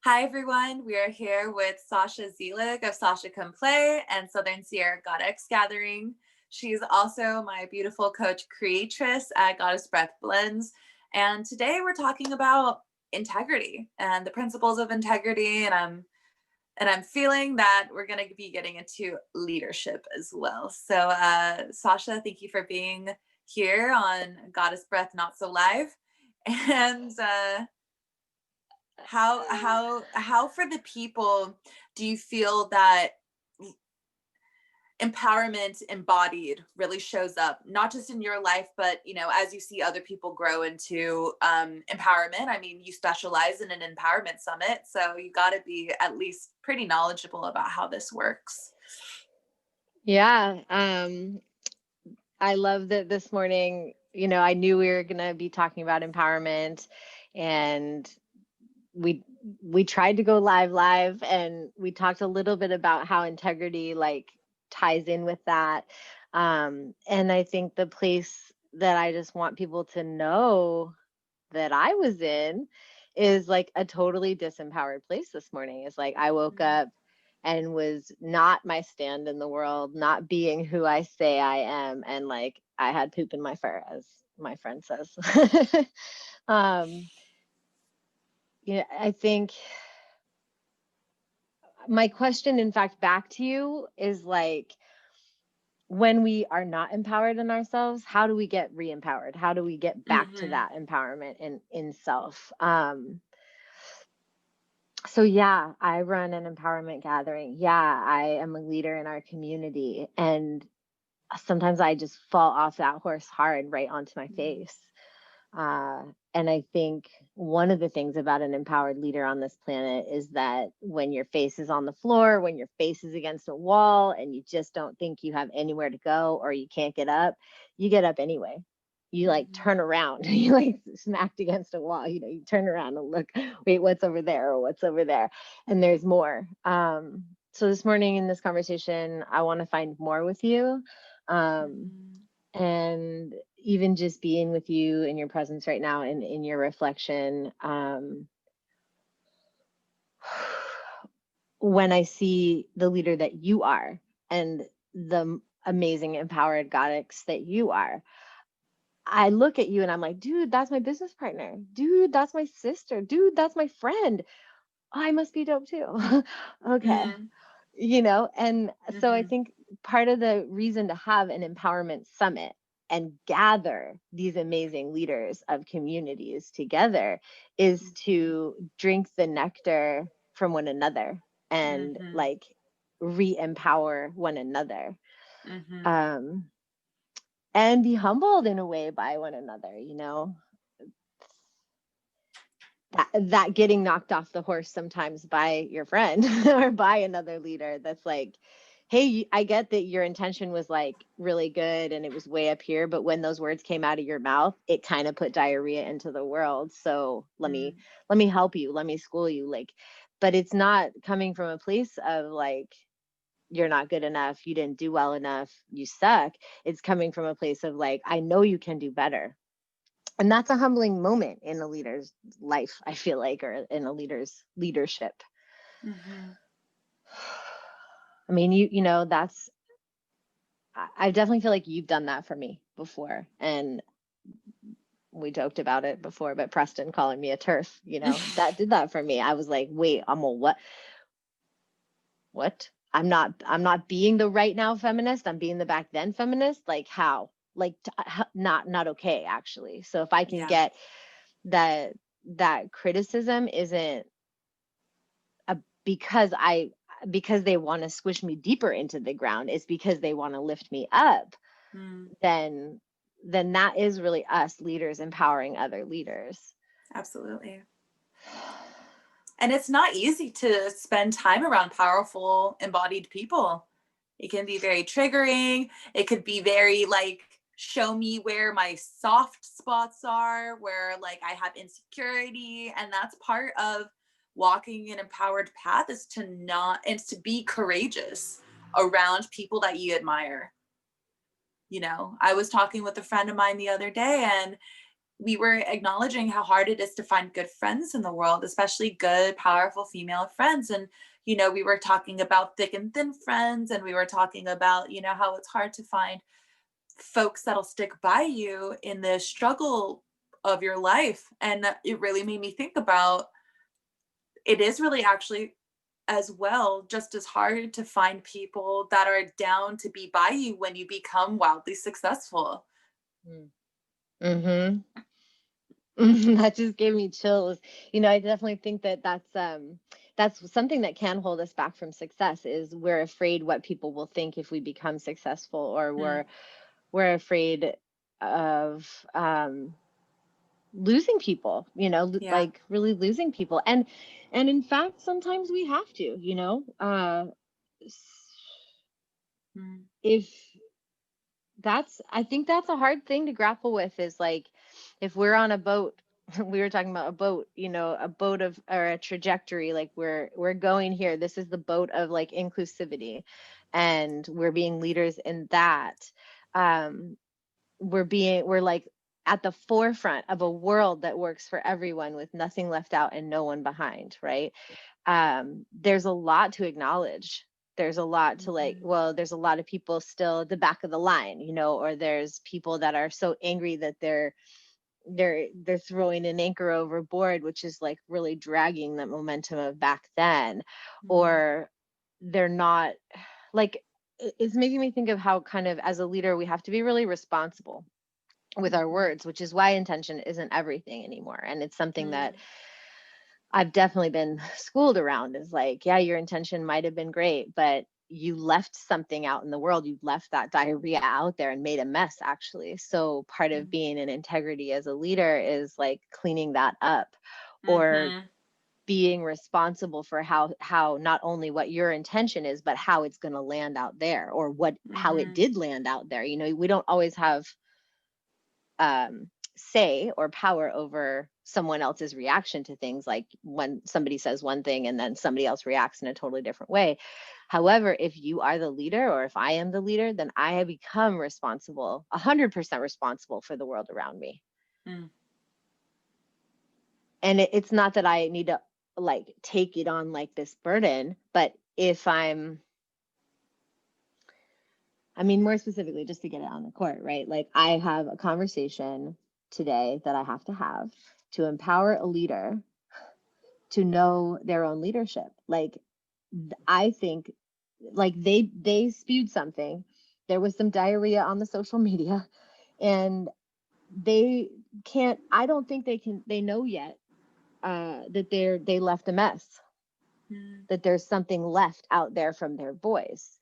Hi, everyone. We are here with Sasha Zelig of Sasha Come Play and Southern Sierra Goddex Gathering. She's also my beautiful coach creatress at Goddess Breath Blends. And today we're talking about integrity and the principles of integrity. And I'm feeling that we're going to be getting into leadership as well. So, Sasha, thank you for being here on Goddess Breath Not So Live. And how for the people do you feel that empowerment embodied really shows up, not just in your life, but as you see other people grow into empowerment? I mean, you specialize in an empowerment summit, so you got to be at least pretty knowledgeable about how this works. Yeah. I love that this morning, I knew we were going to be talking about empowerment, and we tried to go live and we talked a little bit about how integrity ties in with that. And I think the place that I just want people to know that I was in is like a totally disempowered place this morning. It's like I woke up and was not my stand in the world, not being who I say I am, and like I had poop in my fur, as my friend says. I think my question, in fact, back to you is like, when we are not empowered in ourselves, how do we get re-empowered? How do we get back to that empowerment in self? So yeah, I run an empowerment gathering. Yeah, I am a leader in our community. And sometimes I just fall off that horse hard right onto my face. And I think one of the things about an empowered leader on this planet is that when your face is on the floor, when your face is against a wall and you just don't think you have anywhere to go or you can't get up, you get up anyway. You like turn around, you like smacked against a wall, you turn around and look, wait, what's over there or what's over there? And there's more. So this morning in this conversation, I want to find more with you. And even just being with you in your presence right now and in your reflection, when I see the leader that you are and the amazing empowered goddess that you are, I look at you and I'm like, dude, that's my business partner. Dude, that's my sister. Dude, that's my friend. I must be dope too. Okay. And so I think part of the reason to have an empowerment summit and gather these amazing leaders of communities together is to drink the nectar from one another and like re-empower one another. And be humbled in a way by one another, that getting knocked off the horse sometimes by your friend or by another leader that's like, hey, I get that your intention was like really good and it was way up here, but when those words came out of your mouth, it kind of put diarrhea into the world. So let me help you, let me school you. Like, but it's not coming from a place of like, you're not good enough, you didn't do well enough, you suck. It's coming from a place of like, I know you can do better. And that's a humbling moment in a leader's life, I feel like, or in a leader's leadership. I mean, I definitely feel like you've done that for me before. And we joked about it before, but Preston calling me a TERF, that did that for me. I was like, wait, I'm a what? What? I'm not being the right now feminist. I'm being the back then feminist. Like how? Like not okay, actually. So if I can get that criticism isn't because they want to squish me deeper into the ground, it's because they want to lift me up, then that is really us leaders empowering other leaders. Absolutely. And it's not easy to spend time around powerful embodied people. It can be very triggering. It could be very like, show me where my soft spots are, where like I have insecurity. And that's part of walking an empowered path, is to be courageous around people that you admire. I was talking with a friend of mine the other day, and we were acknowledging how hard it is to find good friends in the world, especially good, powerful female friends. And, you know, we were talking about thick and thin friends, and we were talking about, you know, how it's hard to find folks that'll stick by you in the struggle of your life. And it really made me think about, it is really actually as well just as hard to find people that are down to be by you when you become wildly successful. Mm-hmm. That just gave me chills. You know, I definitely think that that's something that can hold us back from success, is we're afraid what people will think if we become successful, or Mm. we're afraid of losing people, you know, Yeah. like really losing people. And in fact, sometimes we have to, you know, Mm. if I think that's a hard thing to grapple with, is like, if we're on a boat, we were talking about a boat, you know, a boat of, or a trajectory, like we're going here. This is the boat of like inclusivity, and we're being leaders in that. Um, we're like at the forefront of a world that works for everyone, with nothing left out and no one behind, right? There's a lot to acknowledge. There's a lot to like, Mhm. well, there's a lot of people still at the back of the line, you know, or there's people that are so angry that they're throwing an anchor overboard, which is like really dragging the momentum of back then. Mm. Or they're not, like, it's making me think of how, kind of, as a leader, we have to be really responsible with our Mhm. words, which is why intention isn't everything anymore. And it's something that Mm. I've definitely been schooled around, is like, yeah, your intention might have been great, but you left something out in the world. You left that diarrhea out there and made a mess, actually. So part of Mm. being in integrity as a leader is like cleaning that up, or Mhm. being responsible for how not only what your intention is, but how it's going to land out there, or how it Mhm. did land out there. You know, we don't always have say or power over someone else's reaction to things, like when somebody says one thing and then somebody else reacts in a totally different way. However, if you are the leader, or if I am the leader, then I have become responsible, 100% responsible for the world around me. Mm. And it's not that I need to like take it on like this burden, but if I mean, more specifically, just to get it on the court, right? Like, I have a conversation today that I have to have to empower a leader to know their own leadership. Like, I think, like, they spewed something. There was some diarrhea on the social media, and they can't. I don't think they can. They know yet that they left a mess. Mm. That there's something left out there from their voice,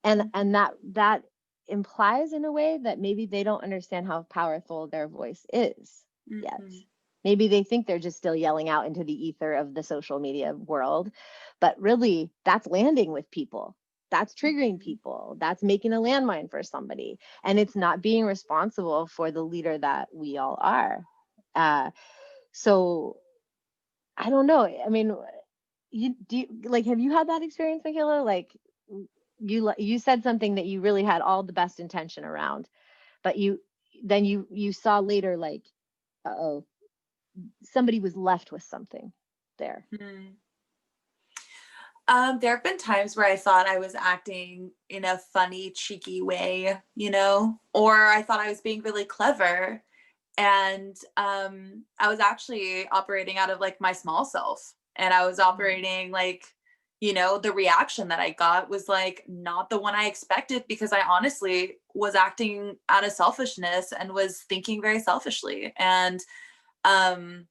and Mhm. that implies in a way that maybe they don't understand how powerful their voice is yet. Mhm. Maybe they think they're just still yelling out into the ether of the social media world, but really that's landing with people. That's triggering Mhm. people. That's making a landmine for somebody. And it's not being responsible for the leader that we all are. So I don't know. I mean, like, have you had that experience, Michaela? Like, you said something that you really had all the best intention around, but you saw later, like, oh, somebody was left with something there. Mm. There have been times where I thought I was acting in a funny, cheeky way, you know, or I thought I was being really clever. And I was actually operating out of like my small self. And I was operating like, you know, the reaction that I got was like not the one I expected, because I honestly was acting out of selfishness and was thinking very selfishly. And um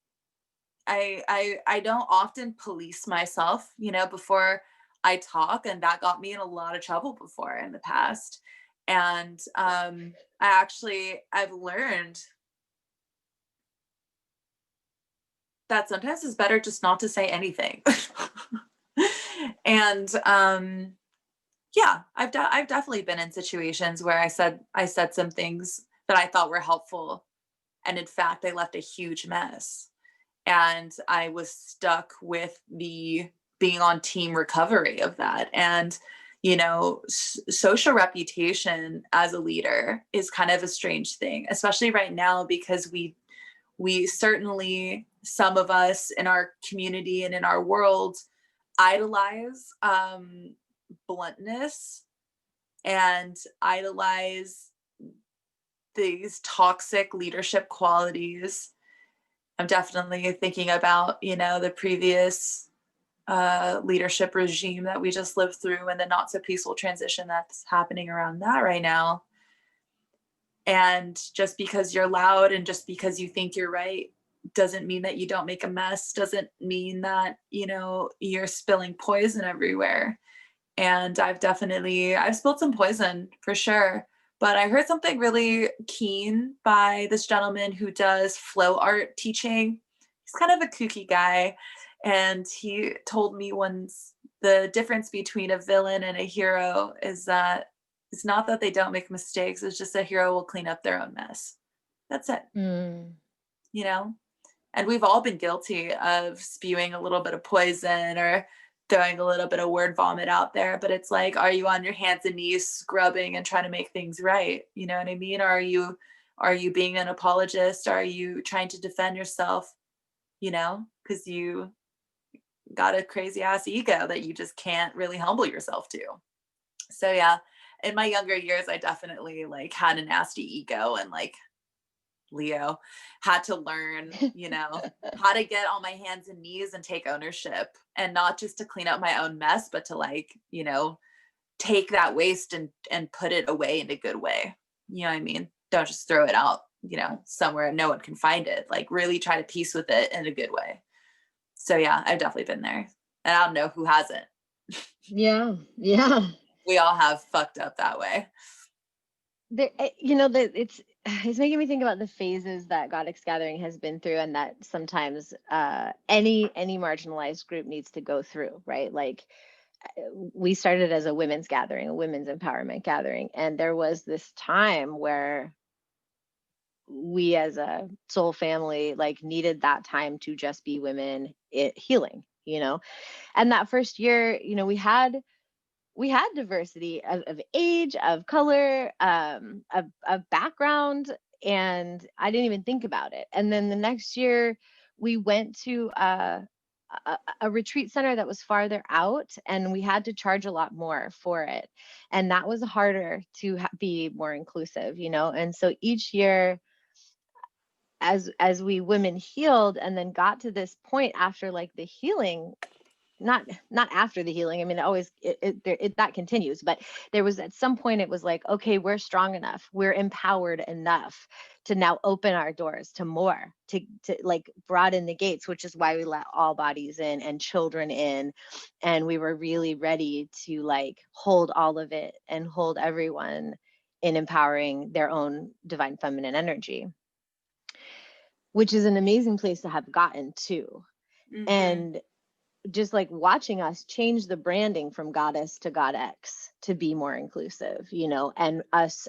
I don't often police myself, you know, before I talk, and that got me in a lot of trouble before in the past. And I've learned that sometimes it's better just not to say anything. And yeah, I've definitely been in situations where I said some things that I thought were helpful, and in fact they left a huge mess. And I was stuck with the being on team recovery of that. And you know, social reputation as a leader is kind of a strange thing, especially right now, because we certainly, some of us in our community and in our world, idolize bluntness and idolize these toxic leadership qualities. I'm definitely thinking about, the previous leadership regime that we just lived through and the not so peaceful transition that's happening around that right now. And just because you're loud and just because you think you're right doesn't mean that you don't make a mess, doesn't mean that, you're spilling poison everywhere. And I've spilled some poison for sure. But I heard something really keen by this gentleman who does flow art teaching. He's kind of a kooky guy. And he told me once the difference between a villain and a hero is that it's not that they don't make mistakes, it's just a hero will clean up their own mess. That's it, Mm. you know? And we've all been guilty of spewing a little bit of poison or throwing a little bit of word vomit out there. But it's like, are you on your hands and knees scrubbing and trying to make things right? You know what I mean? Or are you being an apologist? Are you trying to defend yourself? Because you got a crazy ass ego that you just can't really humble yourself to. So yeah, in my younger years, I definitely like had a nasty ego and like Leo had to learn, how to get on my hands and knees and take ownership and not just to clean up my own mess, but to like, take that waste and put it away in a good way. You know what I mean? Don't just throw it out, somewhere no one can find it. Like really try to piece with it in a good way. So yeah, I've definitely been there. And I don't know who hasn't. Yeah. Yeah. We all have fucked up that way. It's making me think about the phases that Goddex Gathering has been through, and that sometimes any marginalized group needs to go through, right? Like we started as a women's gathering, a women's empowerment gathering, and there was this time where we as a soul family like needed that time to just be women healing, and that first year, we had diversity of age, of color, of background, and I didn't even think about it. And then the next year, we went to a retreat center that was farther out, and we had to charge a lot more for it, and that was harder to be more inclusive, And so each year, as we women healed, and then got to this point after like the healing, not after the healing, I mean, that continues, but there was at some point it was like, okay, we're strong enough, we're empowered enough to now open our doors to more, to like broaden the gates, which is why we let all bodies in and children in, and we were really ready to like hold all of it and hold everyone in empowering their own divine feminine energy, which is an amazing place to have gotten to. Mm-hmm. And just like watching us change the branding from goddess to goddex to be more inclusive, and us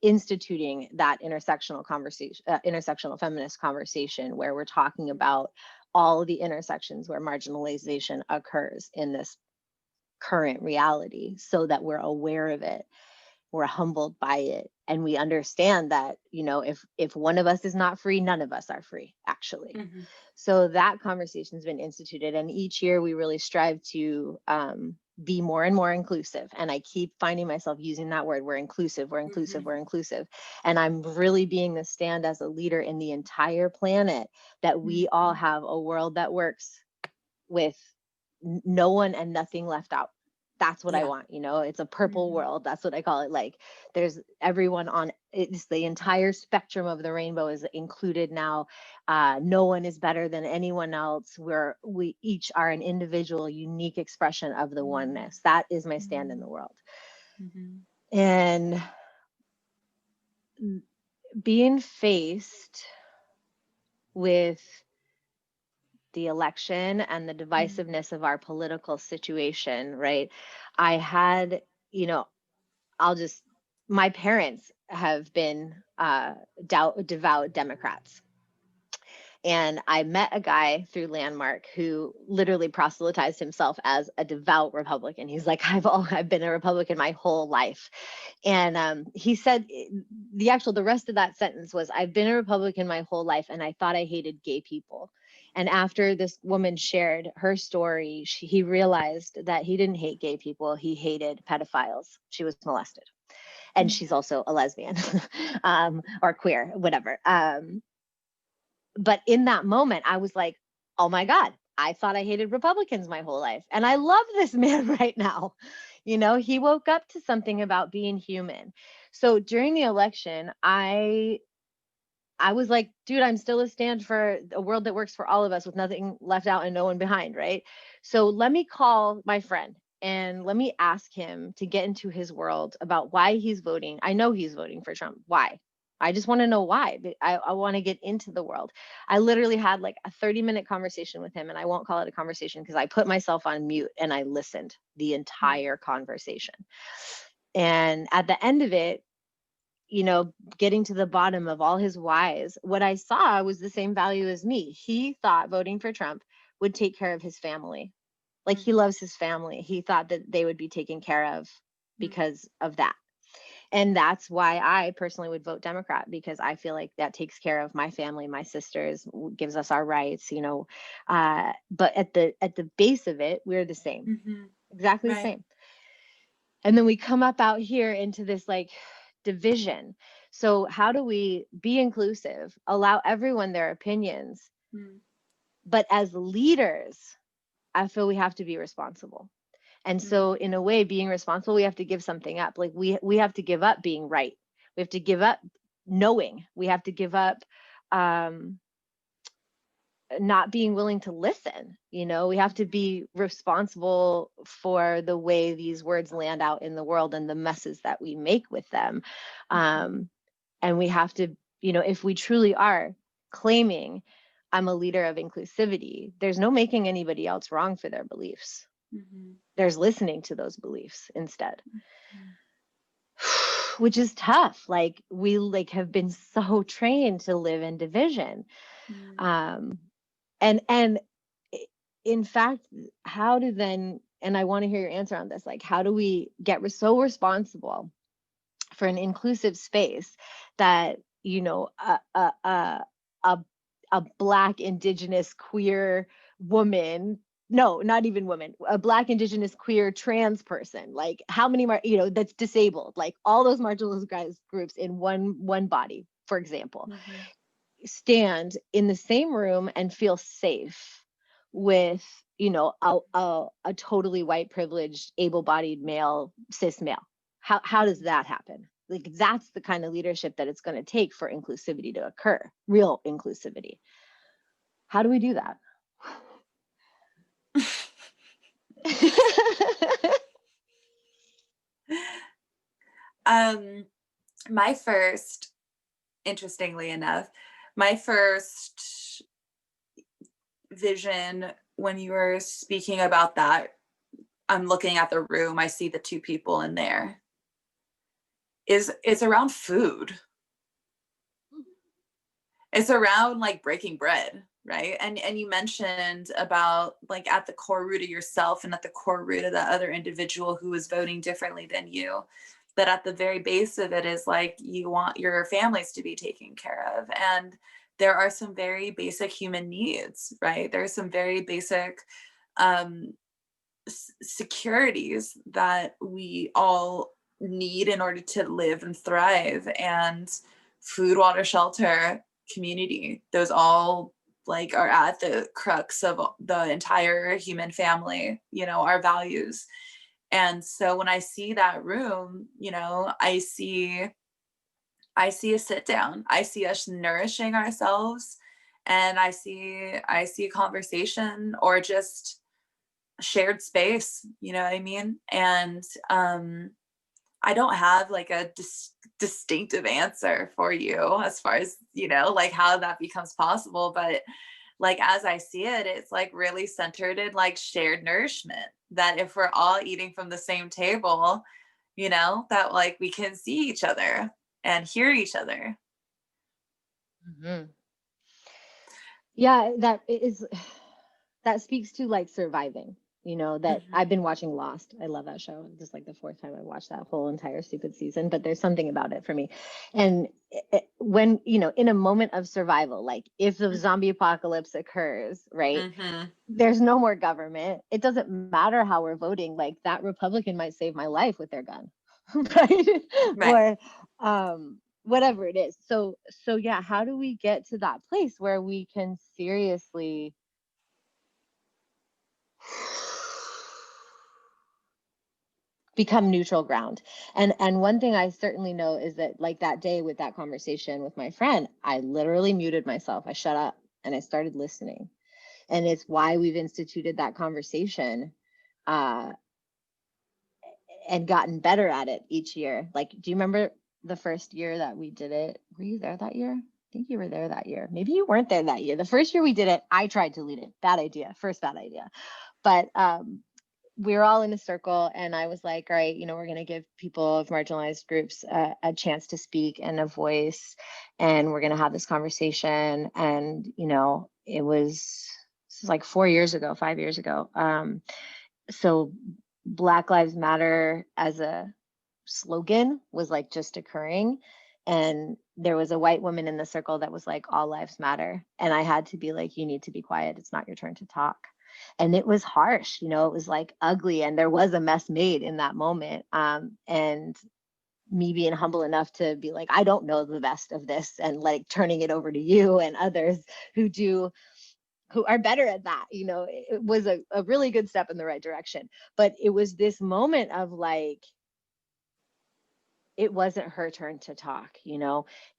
instituting that intersectional conversation, intersectional feminist conversation, where we're talking about all the intersections where marginalization occurs in this current reality, so that we're aware of it, we're humbled by it, and we understand that, if one of us is not free, none of us are free, actually. Mm-hmm. So that conversation has been instituted, and each year we really strive to be more and more inclusive. And I keep finding myself using that word, we're inclusive, we're inclusive, we're inclusive. And I'm really being the stand as a leader in the entire planet, that we all have a world that works with no one and nothing left out. That's what I want. It's a purple world. That's what I call it. Like there's everyone on, it's the entire spectrum of the rainbow is included now. No one is better than anyone else. We each are an individual, unique expression of the oneness. That is my stand in the world. And being faced with the election and the divisiveness of our political situation, right? I had, my parents have been devout Democrats. And I met a guy through Landmark who literally proselytized himself as a devout Republican. He's like, I've been a Republican my whole life. And he said the rest of that sentence was, I've been a Republican my whole life and I thought I hated gay people. And after this woman shared her story, he realized that he didn't hate gay people. He hated pedophiles. She was molested. And she's also a lesbian or queer, whatever. But in that moment, I was like, oh my God, I thought I hated Republicans my whole life. And I love this man right now. You know, he woke up to something about being human. So during the election, I was like, dude, I'm still a stand for a world that works for all of us with nothing left out and no one behind, right? So let me call my friend and let me ask him to get into his world about why he's voting. I know he's voting for Trump. Why? I just want to know why. I want to get into the world. I literally had like a 30-minute conversation with him, and I won't call it a conversation because I put myself on mute and I listened the entire conversation. And at the end of it, you know, getting to the bottom of all his whys, what I saw was the same value as me. He thought voting for Trump would take care of his family. Like, he loves his family. He thought that they would be taken care of because of that. And that's why I personally would vote Democrat, because I feel like that takes care of my family, my sisters, gives us our rights, you know. But at the base of it, we're the same, exactly the same. And then we come up out here into this like division. So how do we be inclusive, allow everyone their opinions, but as leaders, I feel we have to be responsible. And so in a way, being responsible, we have to give something up. Like we have to give up being right. We have to give up knowing. We have to give up not being willing to listen. You know, we have to be responsible for the way these words land out in the world and the messes that we make with them. And we have to, you know, if we truly are claiming I'm a leader of inclusivity, there's no making anybody else wrong for their beliefs. There's listening to those beliefs instead. Which is tough. Like, we like have been so trained to live in division. And in fact, how do then, and I want to hear your answer on this, like, how do we get so responsible for an inclusive space that, you know, a Black, Indigenous, queer woman, no, not even woman, a Black, Indigenous, queer, trans person, like how many, you know, that's disabled, like all those marginalized groups in one body, for example, stand in the same room and feel safe with, you know, a totally white, privileged, able-bodied male, cis male. How does that happen? Like, that's the kind of leadership that it's going to take for inclusivity to occur, real inclusivity. How do we do that? My first, interestingly enough, my first vision when you were speaking about that, I'm looking at the room, I see the two people in there, it's around food. It's around like breaking bread, right? And you mentioned about like at the core root of yourself and at the core root of the other individual who is voting differently than you, that at the very base of it is like you want your families to be taken care of. And there are some very basic human needs, right? There's some very basic securities that we all need in order to live and thrive. And food, water, shelter, community, those all like are at the crux of the entire human family, you know, our values. And so when I see that room, you know, I see a sit down, I see us nourishing ourselves, and I see a conversation or just shared space, you know what I mean? And I don't have like a distinctive answer for you as far as, you know, like how that becomes possible. But like, as I see it, it's like really centered in like shared nourishment, that if we're all eating from the same table, you know, that like we can see each other and hear each other. Yeah, that speaks to like surviving, that I've been watching Lost. I love that show. Just like the fourth time I watched that whole entire stupid season, but there's something about it for me. And when, in a moment of survival, like if the zombie apocalypse occurs, right? Mm-hmm. There's no more government. It doesn't matter how we're voting. Like that Republican might save my life with their gun, right? Right. Or whatever it is. So yeah, how do we get to that place where we can seriously become neutral ground? And one thing I certainly know is that, like that day with that conversation with my friend, I literally muted myself. I shut up and I started listening. And it's why we've instituted that conversation uh, and gotten better at it each year. Like, do you remember the first year that we did it? Were you there that year? I think you were there that year. Maybe you weren't there that year. The first year we did it, I tried to lead it. Bad idea. First bad idea. But we were all in a circle, and I was like, all right, we're going to give people of marginalized groups a chance to speak and a voice, and we're going to have this conversation. And it was like 4 years ago, 5 years ago. So Black Lives Matter as a slogan was like just occurring, and there was a white woman in the circle that was like, all lives matter, and I had to be like, you need to be quiet, it's not your turn to talk. And it was harsh, it was like ugly, and there was a mess made in that moment. And me being humble enough to be like, I don't know the best of this, and like turning it over to you and others who are better at that. It was a really good step in the right direction. But it was this moment of like, it wasn't her turn to talk,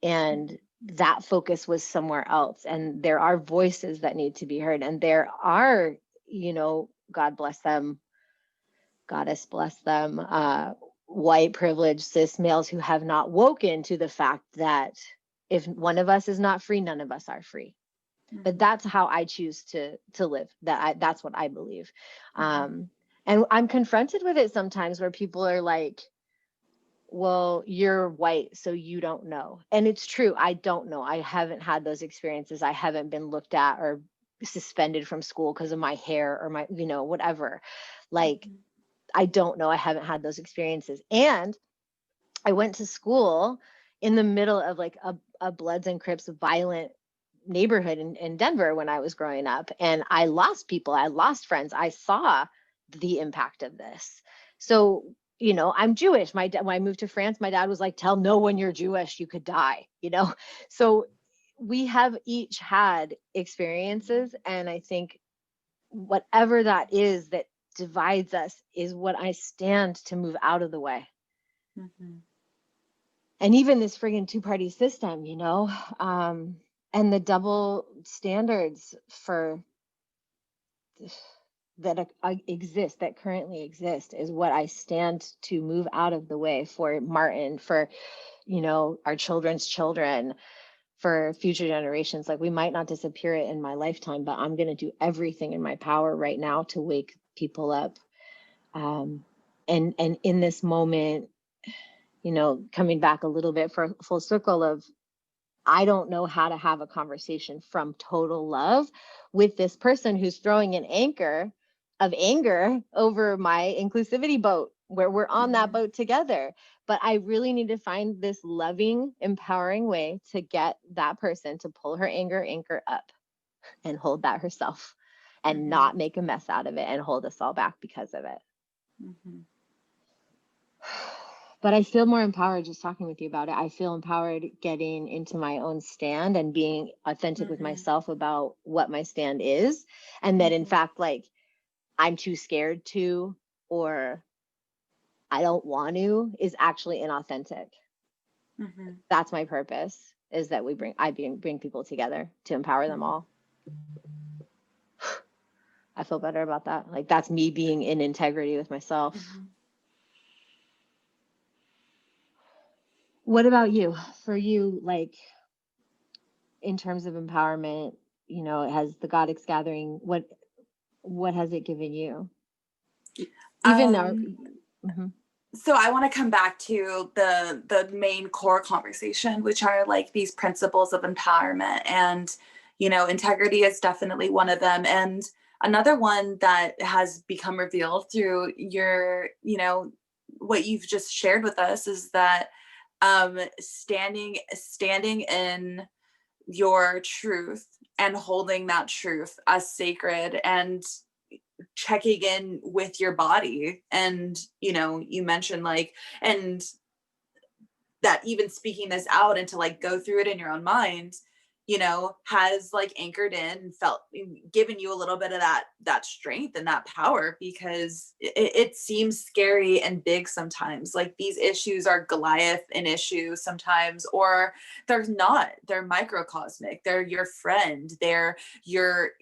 and that focus was somewhere else. And there are voices that need to be heard. And there are, God bless them, goddess bless them, white privileged cis males who have not woken to the fact that if one of us is not free, none of us are free. But that's how I choose to live. That's what I believe. And I'm confronted with it sometimes where people are like, well, you're white, so you don't know. And it's true. I don't know. I haven't had those experiences. I haven't been looked at or suspended from school because of my hair or my, whatever. Like, I don't know. I haven't had those experiences. And I went to school in the middle of like a Bloods and Crips violent neighborhood in Denver when I was growing up. And I lost people. I lost friends. I saw the impact of this. So, I'm Jewish. When I moved to France, my dad was like, tell no one you're Jewish, you could die, So we have each had experiences. And I think whatever that is that divides us is what I stand to move out of the way. And even this friggin' two-party system, and the double standards that currently exist is what I stand to move out of the way for Martin, for, our children's children, for future generations. Like, we might not disappear it in my lifetime, but I'm going to do everything in my power right now to wake people up. And in this moment, coming back a little bit for full circle of, I don't know how to have a conversation from total love with this person who's throwing an anchor of anger over my inclusivity boat, where we're on that boat together. But I really need to find this loving, empowering way to get that person to pull her anchor up and hold that herself, and not make a mess out of it and hold us all back because of it. But I feel more empowered just talking with you about it. I feel empowered getting into my own stand and being authentic with myself about what my stand is. And that in fact, like, I'm too scared to, or I don't want to, is actually inauthentic. That's my purpose, is that I bring people together to empower them all. I feel better about that. Like, that's me being in integrity with myself. What about you? For you, like, in terms of empowerment, has the Goddex Gathering, what has it given you? So I want to come back to the main core conversation, which are like these principles of empowerment. And integrity is definitely one of them. And another one that has become revealed through your, what you've just shared with us is that standing in your truth and holding that truth as sacred, and checking in with your body. And you mentioned like, and that even speaking this out and to like go through it in your own mind, has like anchored in and felt given you a little bit of that strength and that power, because it seems scary and big sometimes. Like these issues are Goliath an issue sometimes, or they're not. They're microcosmic. They're your friend. They're your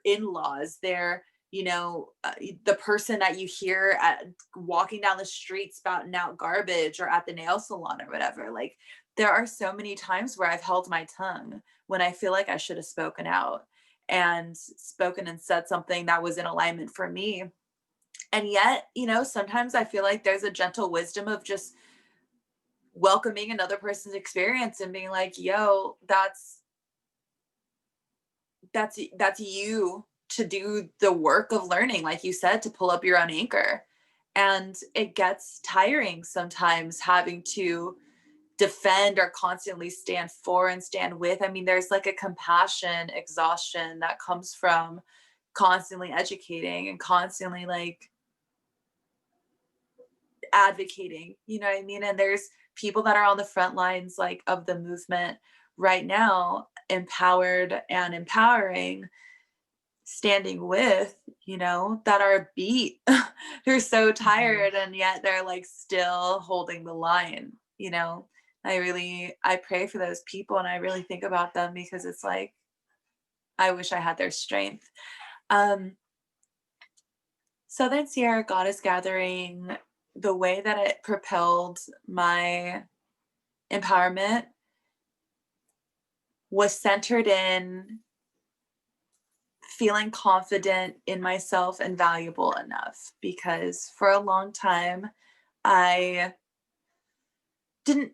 in-laws. They're the person that you hear at walking down the street spouting out garbage, or at the nail salon or whatever. Like there are so many times where I've held my tongue when I feel like I should have spoken out and spoken and said something that was in alignment for me. And yet, sometimes I feel like there's a gentle wisdom of just welcoming another person's experience and being like, yo, that's you to do the work of learning, like you said, to pull up your own anchor. And it gets tiring sometimes having to defend or constantly stand for and stand with. I mean, there's like a compassion exhaustion that comes from constantly educating and constantly like advocating, you know what I mean? And there's people that are on the front lines like of the movement right now, empowered and empowering, standing with, that are beat. They're so tired, and yet they're like still holding the line. I pray for those people, and I really think about them, because it's like I wish I had their strength. Southern Sierra Goddess Gathering, the way that it propelled my empowerment was centered in feeling confident in myself and valuable enough, because for a long time I didn't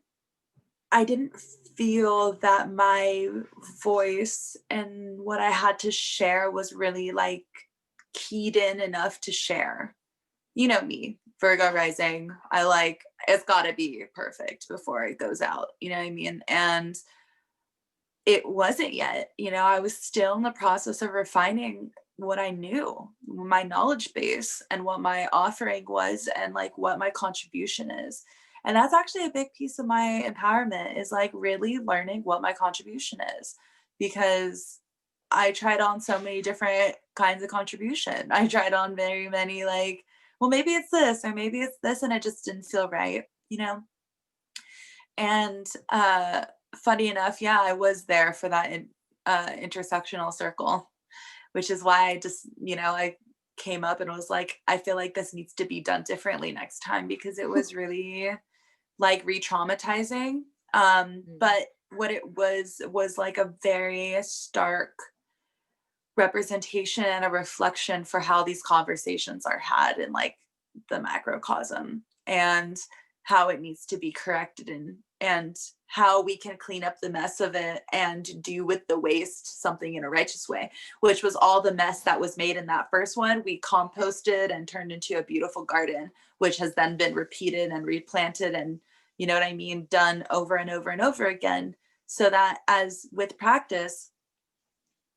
feel that my voice and what I had to share was really like keyed in enough to share. You know me, Virgo rising, I like, it's got to be perfect before it goes out, you know what I mean? And it wasn't yet. I was still in the process of refining what I knew, my knowledge base, and what my offering was, and like what my contribution is. And that's actually a big piece of my empowerment, is like really learning what my contribution is, because I tried on so many different kinds of contribution. I tried on very many, like, well, maybe it's this or maybe it's this, and it just didn't feel right, And funny enough, yeah, I was there for that intersectional circle, which is why I just, I came up and was like, I feel like this needs to be done differently next time, because it was really like re-traumatizing. But what it was like a very stark representation and a reflection for how these conversations are had in like the macrocosm, and how it needs to be corrected, and how we can clean up the mess of it and do with the waste something in a righteous way, which was all the mess that was made in that first one. We composted and turned into a beautiful garden, which has then been repeated and replanted, and you know what I mean, done over and over and over again, so that as with practice,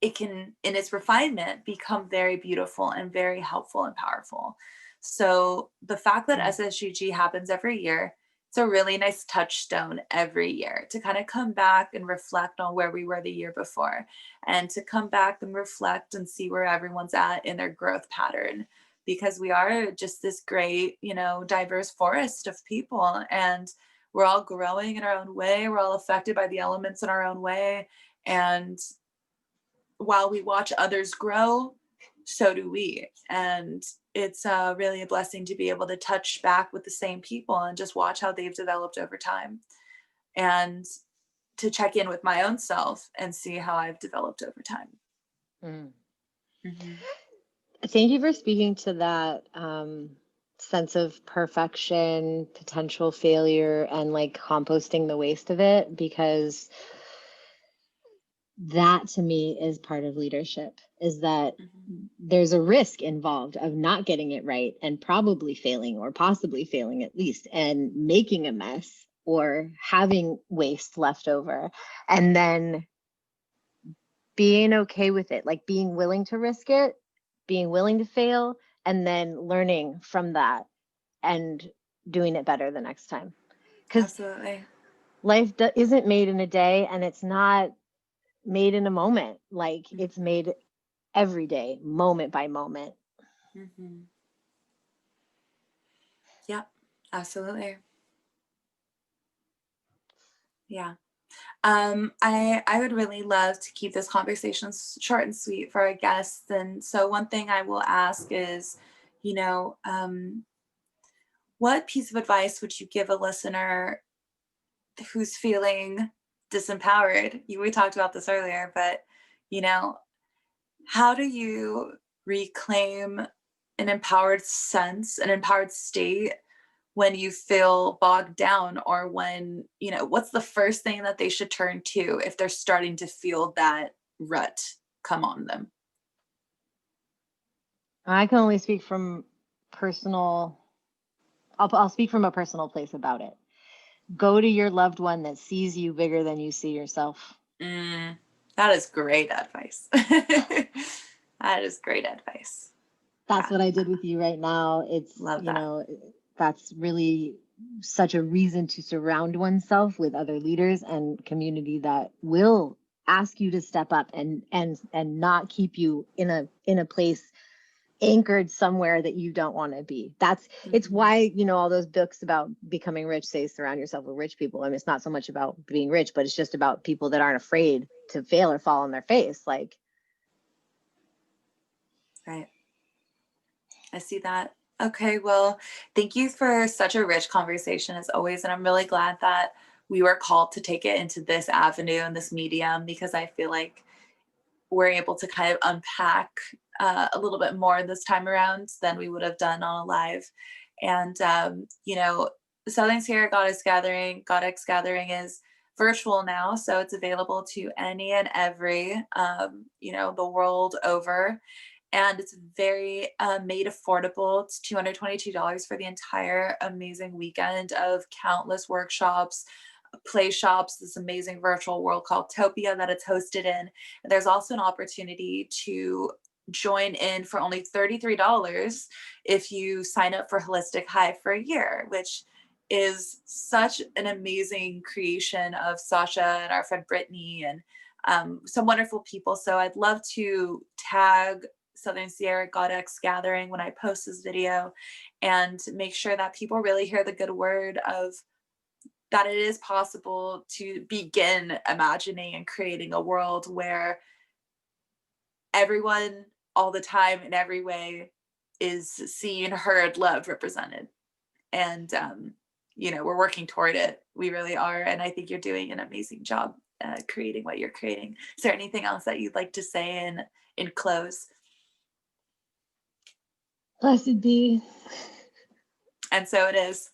it can, in its refinement, become very beautiful and very helpful and powerful. So the fact that SSGG happens every year, it's a really nice touchstone every year to kind of come back and reflect on where we were the year before, and to come back and reflect and see where everyone's at in their growth pattern, because we are just this great, diverse forest of people, and we're all growing in our own way. We're all affected by the elements in our own way. And while we watch others grow, so do we. And it's really a blessing to be able to touch back with the same people and just watch how they've developed over time, and to check in with my own self and see how I've developed over time. Mm-hmm. Thank you for speaking to that sense of perfection, potential failure, and like composting the waste of it, because that to me is part of leadership, is that Mhm. there's a risk involved of not getting it right and probably failing, or possibly failing at least, and making a mess or having waste left over, and then being okay with it, like being willing to risk it, being willing to fail, and then learning from that and doing it better the next time. Because Absolutely. life isn't made in a day, and it's not made in a moment. Like, it's made every day, moment by moment. Mm-hmm. Yep, absolutely. Yeah. I would really love to keep this conversation short and sweet for our guests. And so one thing I will ask is, you know, what piece of advice would you give a listener who's feeling disempowered? We talked about this earlier, but you know, how do you reclaim an empowered sense, an empowered state when you feel bogged down, or when, what's the first thing that they should turn to if they're starting to feel that rut come on them? I can only speak from personal, I'll speak from a personal place about it. Go to your loved one that sees you bigger than you see yourself. Mm, that is great advice. That is great advice. That's Yeah, what I did with you right now. It's, love that. that's really such a reason to surround oneself with other leaders and community that will ask you to step up and not keep you in a place anchored somewhere that you don't want to be. It's Mhm. why, all those books about becoming rich say surround yourself with rich people. I mean, it's not so much about being rich, but it's just about people that aren't afraid to fail or fall on their face. Like, Right. I see that. Okay, well, thank you for such a rich conversation as always. And I'm really glad that we were called to take it into this avenue and this medium, because I feel like we're able to kind of unpack a little bit more this time around than we would have done on a live. And, the Southern Sierra Goddex Gathering is virtual now. So it's available to any and every, the world over. And it's very made affordable. It's $222 for the entire amazing weekend of countless workshops, play shops, this amazing virtual world called Topia that it's hosted in. And there's also an opportunity to join in for only $33 if you sign up for Holistic Hive for a year, which is such an amazing creation of Sasha and our friend Brittany and some wonderful people. So I'd love to tag Southern Sierra Goddex Gathering when I post this video and make sure that people really hear the good word of that it is possible to begin imagining and creating a world where everyone all the time in every way is seen, heard, loved, represented. And we're working toward it. We really are. And I think you're doing an amazing job creating what you're creating. Is there anything else that you'd like to say in close? blessed be. And so it is.